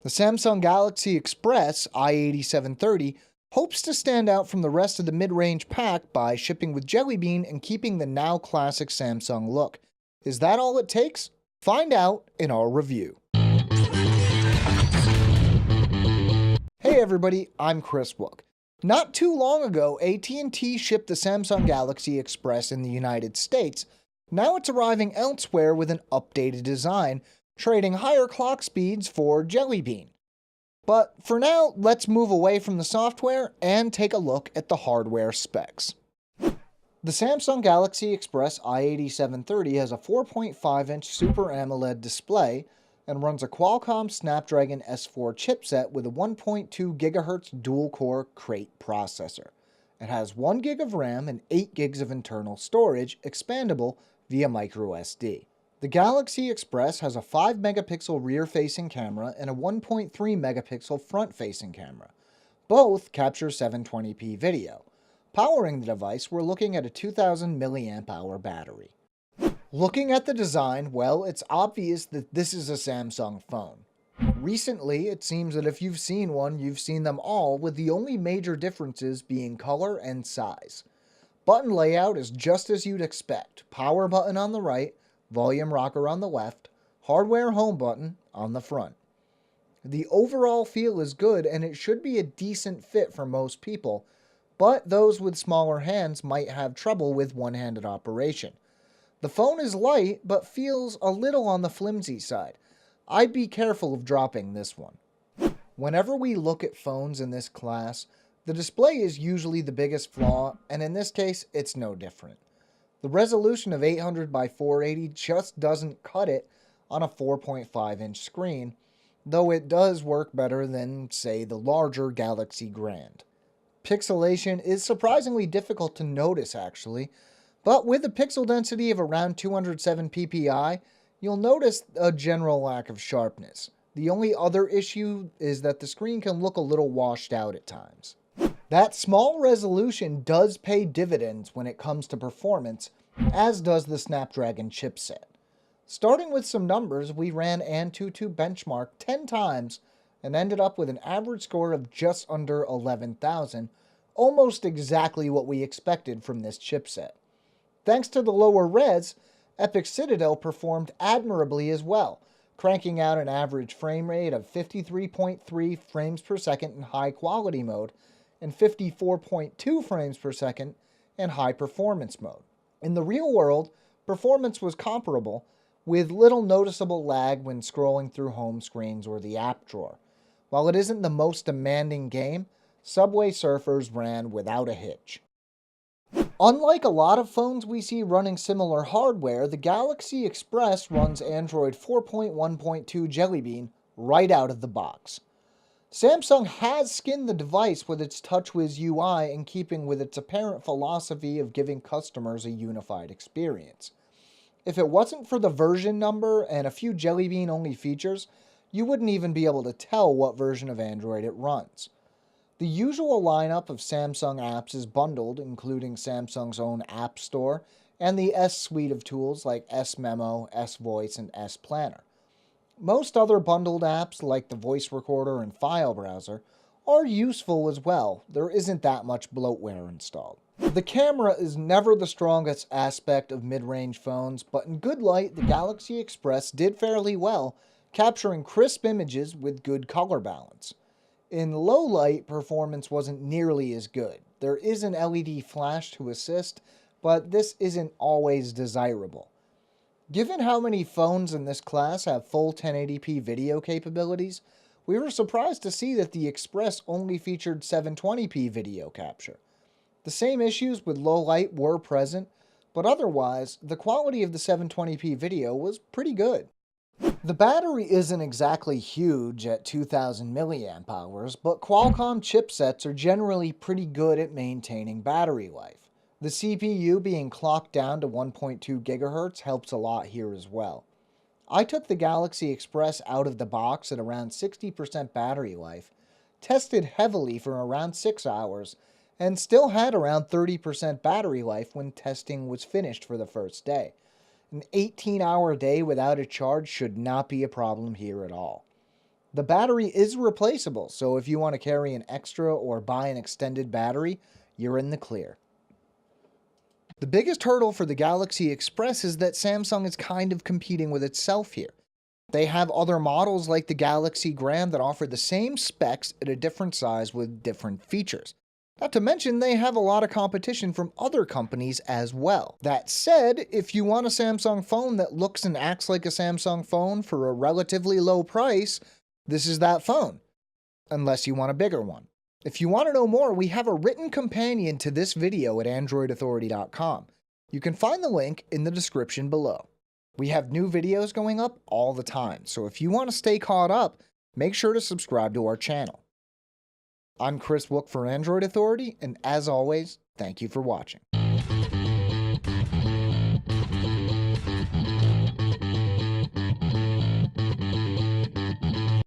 The Samsung Galaxy Express I8730 hopes to stand out from the rest of the mid-range pack by shipping with Jelly Bean and keeping the now classic Samsung look. Is that all it takes? Find out in our review. Hey everybody, I'm Chris Wook. Not too long ago, AT&T shipped the Samsung Galaxy Express in the United States. Now it's arriving elsewhere with an updated design, trading higher clock speeds for Jelly Bean. But for now, let's move away from the software and take a look at the hardware specs. The Samsung Galaxy Express I8730 has a 4.5-inch Super AMOLED display and runs a Qualcomm Snapdragon S4 chipset with a 1.2 GHz dual-core Crate processor. It has 1 GB of RAM and 8 GB of internal storage, expandable via microSD. The Galaxy Express has a 5-megapixel rear-facing camera and a 1.3 megapixel front-facing camera. Both capture 720p video. Powering the device, we're looking at a 2000 mAh battery. Looking at the design, well, it's obvious that this is a Samsung phone. Recently, it seems that if you've seen one, you've seen them all, with the only major differences being color and size. Button layout is just as you'd expect. Power button on the right, volume rocker on the left, hardware home button on the front. The overall feel is good and it should be a decent fit for most people, but those with smaller hands might have trouble with one-handed operation. The phone is light, but feels a little on the flimsy side. I'd be careful of dropping this one. Whenever we look at phones in this class, the display is usually the biggest flaw, and in this case, it's no different. The resolution of 800 by 480 just doesn't cut it on a 4.5-inch screen, though it does work better than, say, the larger Galaxy Grand. Pixelation is surprisingly difficult to notice, actually, but with a pixel density of around 207 ppi, you'll notice a general lack of sharpness. The only other issue is that the screen can look a little washed out at times. That small resolution does pay dividends when it comes to performance, as does the Snapdragon chipset. Starting with some numbers, we ran Antutu Benchmark 10 times and ended up with an average score of just under 11,000, almost exactly what we expected from this chipset. Thanks to the lower res, Epic Citadel performed admirably as well, cranking out an average frame rate of 53.3 frames per second in high quality mode and 54.2 frames per second in high performance mode. In the real world, performance was comparable, with little noticeable lag when scrolling through home screens or the app drawer. While it isn't the most demanding game, Subway Surfers ran without a hitch. Unlike a lot of phones we see running similar hardware, the Galaxy Express runs Android 4.1.2 Jelly Bean right out of the box. Samsung has skinned the device with its TouchWiz UI in keeping with its apparent philosophy of giving customers a unified experience. If it wasn't for the version number and a few Jelly Bean only features, you wouldn't even be able to tell what version of Android it runs. The usual lineup of Samsung apps is bundled, including Samsung's own App Store and the S suite of tools like S Memo, S Voice, and S Planner. Most other bundled apps, like the voice recorder and file browser, are useful as well. There isn't that much bloatware installed. The camera is never the strongest aspect of mid-range phones, but in good light, the Galaxy Express did fairly well, capturing crisp images with good color balance. In low light, performance wasn't nearly as good. There is an LED flash to assist, but this isn't always desirable. Given how many phones in this class have full 1080p video capabilities, we were surprised to see that the Express only featured 720p video capture. The same issues with low light were present, but otherwise, the quality of the 720p video was pretty good. The battery isn't exactly huge at 2000 mAh, but Qualcomm chipsets are generally pretty good at maintaining battery life. The CPU being clocked down to 1.2 GHz helps a lot here as well. I took the Galaxy Express out of the box at around 60% battery life, tested heavily for around 6 hours, and still had around 30% battery life when testing was finished for the first day. An 18-hour day without a charge should not be a problem here at all. The battery is replaceable, so if you want to carry an extra or buy an extended battery, you're in the clear. The biggest hurdle for the Galaxy Express is that Samsung is kind of competing with itself here. They have other models like the Galaxy Gram that offer the same specs at a different size with different features. Not to mention, they have a lot of competition from other companies as well. That said, if you want a Samsung phone that looks and acts like a Samsung phone for a relatively low price, this is that phone. Unless you want a bigger one. If you want to know more, we have a written companion to this video at androidauthority.com. You can find the link in the description below. We have new videos going up all the time, so if you want to stay caught up, make sure to subscribe to our channel. I'm Chris Wook for Android Authority, and as always, thank you for watching.